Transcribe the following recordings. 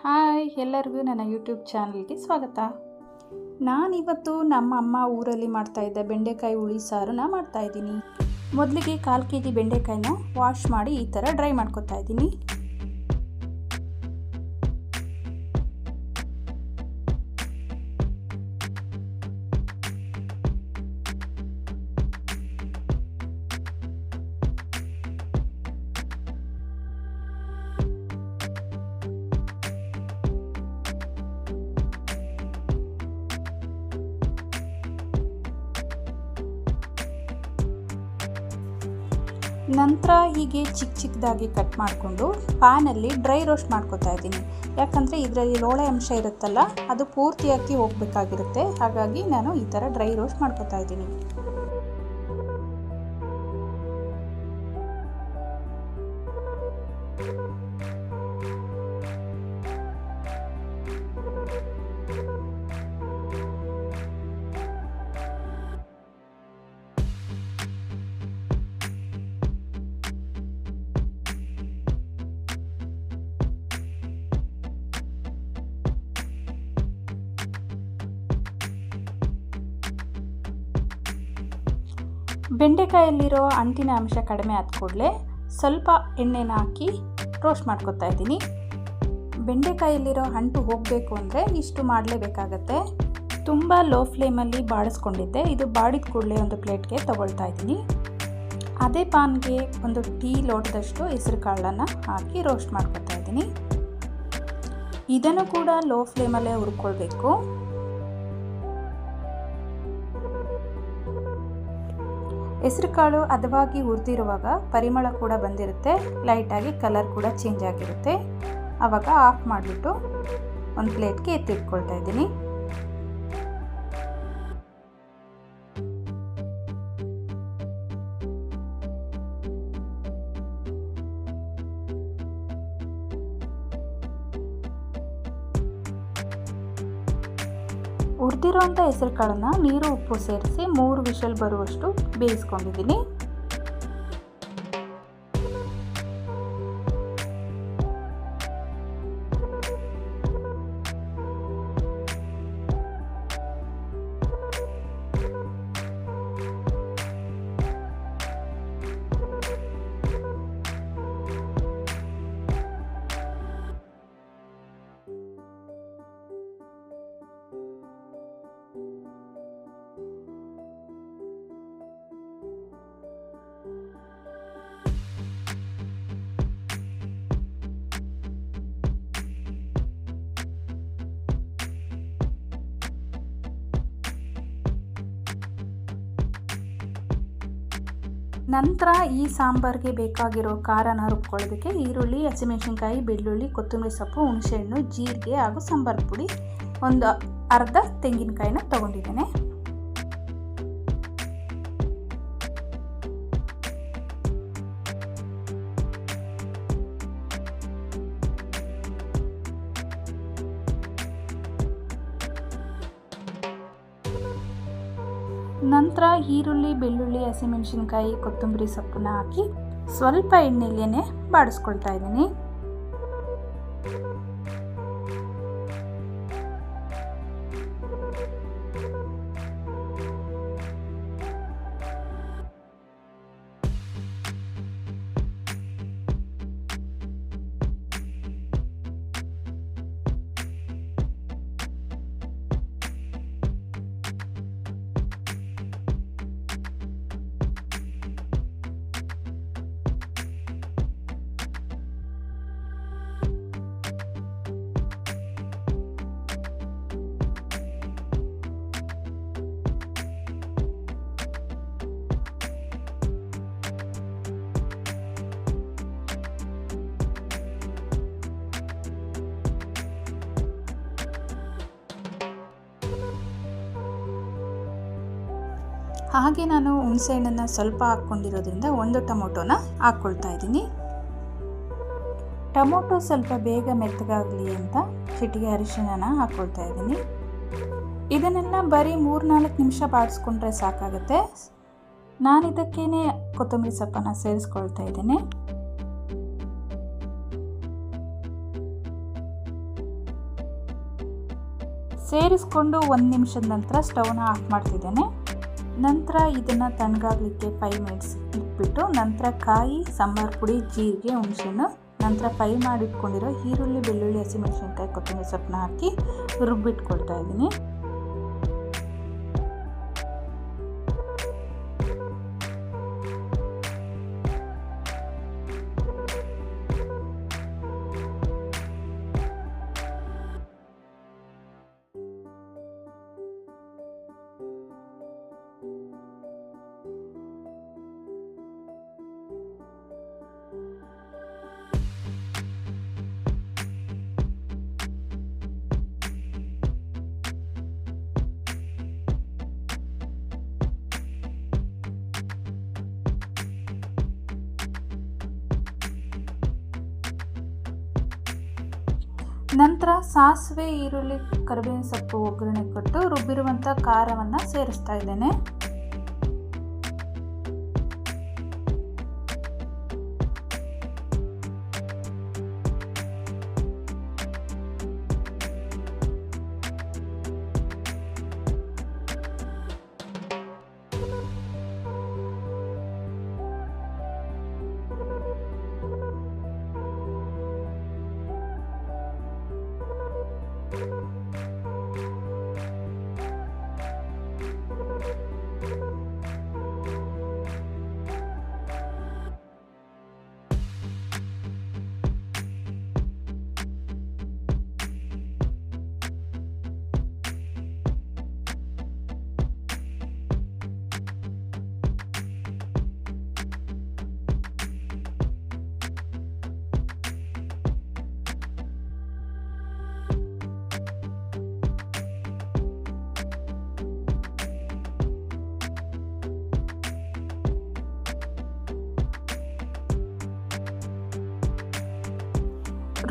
Hi ಎಲ್ಲರಿಗೂ ನನ್ನ YouTube ಚಾನಲ್ಗೆ ಸ್ವಾಗತ. ನಾನಿವತ್ತು ನಮ್ಮ ಅಮ್ಮ ಊರಲ್ಲಿ ಮಾಡ್ತಾಯಿದ್ದ ಬೆಂಡೆಕಾಯಿ ಹುಳಿ ಸಾರನ್ನ ಮಾಡ್ತಾಯಿದ್ದೀನಿ. ಮೊದಲಿಗೆ 1/4 kg ಬೆಂಡೆಕಾಯಿನ ವಾಶ್ ಮಾಡಿ ಈ ಥರ ಡ್ರೈ ಮಾಡ್ಕೊತಾ ಇದ್ದೀನಿ. ನಂತರ ಹೀಗೆ ಚಿಕ್ಕದಾಗಿ ಕಟ್ ಮಾಡಿಕೊಂಡು ಪ್ಯಾನಲ್ಲಿ ಡ್ರೈ ರೋಸ್ಟ್ ಮಾಡ್ಕೊತಾ ಇದ್ದೀನಿ. ಯಾಕಂದರೆ ಇದರಲ್ಲಿ ಲೋಳೆ ಅಂಶ ಇರುತ್ತಲ್ಲ, ಅದು ಪೂರ್ತಿಯಾಗಿ ಹೋಗಬೇಕಾಗಿರುತ್ತೆ. ಹಾಗಾಗಿ ನಾನು ಈ ಥರ ಡ್ರೈ ರೋಸ್ಟ್ ಮಾಡ್ಕೊತಾ ಇದ್ದೀನಿ. ಬೆಂಡೆಕಾಯಲ್ಲಿರೋ ಅಂಟಿನ ಅಂಶ ಕಡಿಮೆ ಆದ ಕೂಡಲೇ ಸ್ವಲ್ಪ ಎಣ್ಣೆನ ಹಾಕಿ ರೋಸ್ಟ್ ಮಾಡ್ಕೊತಾ ಇದ್ದೀನಿ. ಬೆಂಡೆಕಾಯಲ್ಲಿರೋ ಅಂಟು ಹೋಗಬೇಕು ಅಂದರೆ ಇಷ್ಟು ಮಾಡಲೇಬೇಕಾಗತ್ತೆ. ತುಂಬ ಲೋ ಫ್ಲೇಮಲ್ಲಿ ಬಾಡಿಸ್ಕೊಂಡಿದ್ದೆ. ಇದು ಬಾಡಿದ ಕೂಡಲೇ ಒಂದು ಪ್ಲೇಟ್ಗೆ ತಗೊಳ್ತಾ ಇದ್ದೀನಿ. ಅದೇ ಪಾನ್ಗೆ ಒಂದು ಟೀ ಲೋಟದಷ್ಟು ಹೆಸರು ಕಾಳನ್ನು ಹಾಕಿ ರೋಸ್ಟ್ ಮಾಡ್ಕೊತಾ ಇದ್ದೀನಿ. ಇದನ್ನು ಕೂಡ ಲೋ ಫ್ಲೇಮಲ್ಲೇ ಹುರ್ಕೊಳ್ಬೇಕು. ಹೆಸರು ಕಾಳು ಹದವಾಗಿ ಹುರಿದಿರುವಾಗ ಪರಿಮಳ ಕೂಡ ಬಂದಿರುತ್ತೆ, ಲೈಟಾಗಿ ಕಲರ್ ಕೂಡ ಚೇಂಜ್ ಆಗಿರುತ್ತೆ. ಆವಾಗ ಆಫ್ ಮಾಡಿಬಿಟ್ಟು ಒಂದು ಪ್ಲೇಟ್ಗೆ ಎತ್ತಿಟ್ಕೊಳ್ತಾ ಇದ್ದೀನಿ. ಹುರಿದಿರೋಂಥ ಹೆಸರು ಕಾಳನ್ನು ನೀರು ಉಪ್ಪು ಸೇರಿಸಿ 3 ವಿಷಲ್ ಬರುವಷ್ಟು ಬೇಯಿಸ್ಕೊಂಡಿದ್ದೀನಿ. ನಂತರ ಈ ಸಾಂಬಾರಿಗೆ ಬೇಕಾಗಿರೋ ಖಾರನ ರುಬ್ಕೊಳ್ಳೋದಕ್ಕೆ ಈರುಳ್ಳಿ, ಹಸಿಮೆಣಸಿನ್ಕಾಯಿ, ಬೆಳ್ಳುಳ್ಳಿ, ಕೊತ್ತಂಬರಿ ಸೊಪ್ಪು, ಹುಣಸೆಹಣ್ಣು, ಜೀರಿಗೆ ಹಾಗೂ ಸಾಂಬಾರು ಪುಡಿ, ಒಂದು ಅರ್ಧ ತೆಂಗಿನಕಾಯಿನ ತೊಗೊಂಡಿದ್ದೇನೆ. ನಂತರ ಈರುಳ್ಳಿ, ಬೆಳ್ಳುಳ್ಳಿ, ಹಸಿಮೆಣಸಿನ್ಕಾಯಿ, ಕೊತ್ತಂಬರಿ ಸೊಪ್ಪನ್ನ ಹಾಕಿ ಸ್ವಲ್ಪ ಎಣ್ಣೆಲೇನೆ ಬಾಡಿಸ್ಕೊಳ್ತಾ ಇದ್ದೀನಿ. ಹಾಗೆ ನಾನು ಹುಣಸೆಹಣ್ಣನ್ನು ಸ್ವಲ್ಪ ಹಾಕ್ಕೊಂಡಿರೋದ್ರಿಂದ ಒಂದು ಟೊಮೊಟೊನ ಹಾಕ್ಕೊಳ್ತಾ ಇದ್ದೀನಿ. ಟೊಮೊಟೊ ಸ್ವಲ್ಪ ಬೇಗ ಮೆತ್ತಗಾಗಲಿ ಅಂತ ಚಿಟಿಕೆ ಅರಿಶಿಣನ ಹಾಕ್ಕೊಳ್ತಾ ಇದ್ದೀನಿ. ಇದನ್ನೆಲ್ಲ ಬರೀ 3-4 ನಿಮಿಷ ಬಾಡಿಸ್ಕೊಂಡ್ರೆ ಸಾಕಾಗುತ್ತೆ. ನಾನು ಇದಕ್ಕೇನೆ ಕೊತ್ತಂಬರಿ ಸೊಪ್ಪನ್ನು ಸೇರಿಸ್ಕೊಳ್ತಾ ಇದ್ದೇನೆ. ಸೇರಿಸ್ಕೊಂಡು 1 ನಿಮಿಷದ ನಂತರ ಸ್ಟವ್ನ ಆಫ್ ಮಾಡ್ತಿದ್ದೇನೆ. ನಂತರ ಇದನ್ನು ತಣ್ಣಗಾಗಲಿಕ್ಕೆ 5 ಮಿನಿಟ್ಸ್ ಇಟ್ಬಿಟ್ಟು ನಂತರ ಕಾಯಿ, ಸಾಂಬಾರು ಪುಡಿ, ಜೀರಿಗೆ, ಹುಣಸೆಹಣ್ಣು, ನಂತರ ಫ್ರೈ ಮಾಡಿಟ್ಕೊಂಡಿರೋ ಈರುಳ್ಳಿ, ಬೆಳ್ಳುಳ್ಳಿ, ಹಸಿಮೆಣಸಿನ್ಕಾಯಿ, ಕೊತ್ತಂಬರಿ ಸೊಪ್ಪನ್ನ ಹಾಕಿ ರುಬ್ಬಿಟ್ಕೊಳ್ತಾ ಇದ್ದೀನಿ. ನಂತರ ಸಾಸಿವೆ, ಈರುಳ್ಳಿ, ಕರಿಬೇವಿನ ಸೊಪ್ಪು ಒಗ್ಗರಣೆ ಕೊಟ್ಟು ರುಬ್ಬಿರುವಂಥ ಖಾರವನ್ನು ಸೇರಿಸ್ತಾ ಇದ್ದೇನೆ.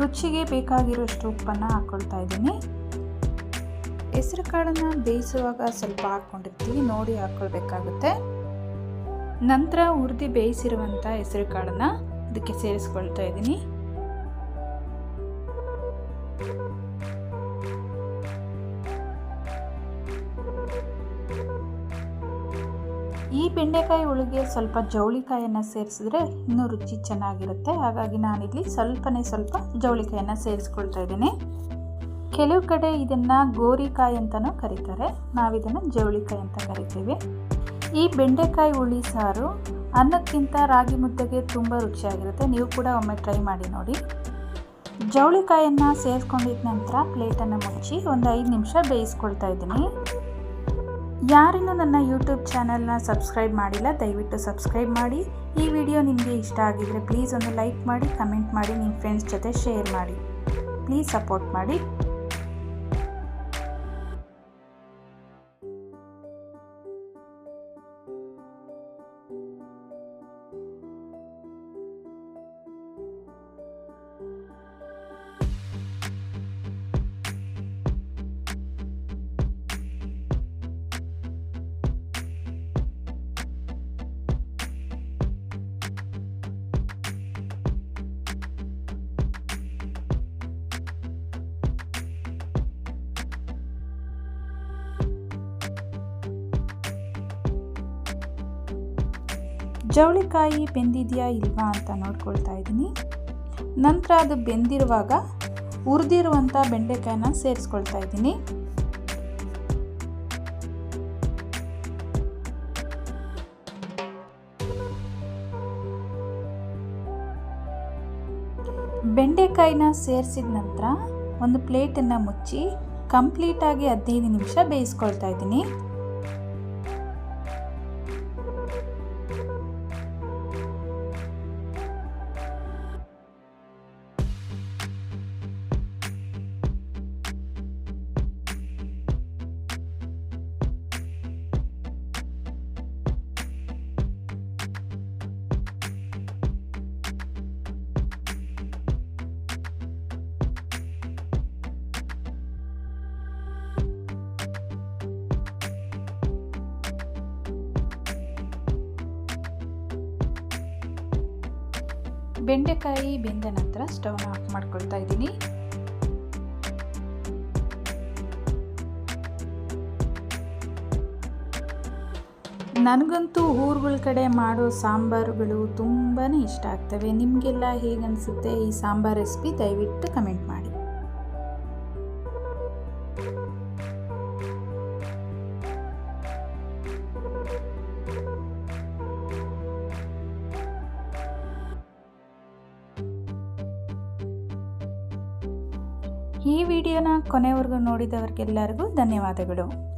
ರುಚಿಗೆ ಬೇಕಾಗಿರೋಷ್ಟು ಉಪ್ಪನ್ನು ಹಾಕ್ಕೊಳ್ತಾ ಇದ್ದೀನಿ. ಹೆಸರು ಕಾಳನ್ನು ಬೇಯಿಸುವಾಗ ಸ್ವಲ್ಪ ಹಾಕ್ಕೊಂಡಿರ್ತೀವಿ, ನೋಡಿ ಹಾಕ್ಕೊಳ್ಬೇಕಾಗುತ್ತೆ. ನಂತರ ಹುರಿದು ಬೇಯಿಸಿರುವಂಥ ಹೆಸರು ಕಾಳನ್ನು ಇದಕ್ಕೆ ಸೇರಿಸ್ಕೊಳ್ತಾ ಇದ್ದೀನಿ. ಈ ಬೆಂಡೆಕಾಯಿ ಹುಳಿಗೆ ಸ್ವಲ್ಪ ಜವಳಿಕಾಯನ್ನು ಸೇರಿಸಿದ್ರೆ ಇನ್ನೂ ರುಚಿ ಚೆನ್ನಾಗಿರುತ್ತೆ. ಹಾಗಾಗಿ ನಾನಿಲ್ಲಿ ಸ್ವಲ್ಪ ಜವಳಿಕಾಯನ್ನು ಸೇರಿಸ್ಕೊಳ್ತಾ ಇದ್ದೀನಿ. ಕೆಲವು ಕಡೆ ಇದನ್ನು ಗೋರಿಕಾಯಿ ಅಂತಲೂ ಕರೀತಾರೆ, ನಾವಿದನ್ನು ಜವಳಿಕಾಯಿ ಅಂತ ಕರಿತೀವಿ. ಈ ಬೆಂಡೆಕಾಯಿ ಹುಳಿ ಸಾರು ಅನ್ನಕ್ಕಿಂತ ರಾಗಿ ಮುದ್ದೆಗೆ ತುಂಬ ರುಚಿಯಾಗಿರುತ್ತೆ. ನೀವು ಕೂಡ ಒಮ್ಮೆ ಟ್ರೈ ಮಾಡಿ ನೋಡಿ. ಜವಳಿಕಾಯನ್ನು ಸೇರಿಸ್ಕೊಂಡಿದ್ದ ನಂತರ ಪ್ಲೇಟನ್ನು ಮುಚ್ಚಿ ಒಂದು 5 ನಿಮಿಷ ಬೇಯಿಸ್ಕೊಳ್ತಾ ಇದ್ದೀನಿ. ಯಾರಿನ್ನೂ ನನ್ನ ಯೂಟ್ಯೂಬ್ ಚಾನಲ್ನ ಸಬ್ಸ್ಕ್ರೈಬ್ ಮಾಡಿಲ್ಲ, ದಯವಿಟ್ಟು ಸಬ್ಸ್ಕ್ರೈಬ್ ಮಾಡಿ. ಈ ವಿಡಿಯೋ ನಿಮಗೆ ಇಷ್ಟ ಆಗಿದರೆ ಪ್ಲೀಸ್ ಒಂದು ಲೈಕ್ ಮಾಡಿ, ಕಮೆಂಟ್ ಮಾಡಿ, ನಿಮ್ಮ ಫ್ರೆಂಡ್ಸ್ ಜೊತೆ ಶೇರ್ ಮಾಡಿ. ಪ್ಲೀಸ್ ಸಪೋರ್ಟ್ ಮಾಡಿ. ಜವಳಿಕಾಯಿ ಬೆಂದಿದೆಯಾ ಇಲ್ವಾ ಅಂತ ನೋಡ್ಕೊಳ್ತಾ ಇದ್ದೀನಿ. ನಂತರ ಅದು ಬೆಂದಿರುವಾಗ ಹುರಿದಿರುವಂಥ ಬೆಂಡೆಕಾಯಿನ ಸೇರಿಸ್ಕೊಳ್ತಾ ಇದ್ದೀನಿ. ಬೆಂಡೆಕಾಯಿನ ಸೇರಿಸಿದ ನಂತರ ಒಂದು ಪ್ಲೇಟನ್ನು ಮುಚ್ಚಿ ಕಂಪ್ಲೀಟಾಗಿ 15 ನಿಮಿಷ ಬೇಯಿಸ್ಕೊಳ್ತಾ ಇದ್ದೀನಿ. ಬೆಂಡೆಕಾಯಿ ಬೆಂದ ನಂತರ ಸ್ಟವ್ನ ಆಫ್ ಮಾಡ್ಕೊಳ್ತಾ ಇದ್ದೀನಿ. ನನಗಂತೂ ಊರುಗಳ ಕಡೆ ಮಾಡೋ ಸಾಂಬಾರುಗಳು ತುಂಬಾ ಇಷ್ಟ ಆಗ್ತವೆ. ನಿಮಗೆಲ್ಲ ಹೇಗೆ ಅನಿಸುತ್ತೆ ಈ ಸಾಂಬಾರ್ ರೆಸಿಪಿ? ದಯವಿಟ್ಟು ಕಮೆಂಟ್ ಮಾಡಿ. ಈ ವಿಡಿಯೋನ ಕೊನೆವರೆಗೂ ನೋಡಿದವರಿಗೆಲ್ಲರಿಗೂ ಧನ್ಯವಾದಗಳು.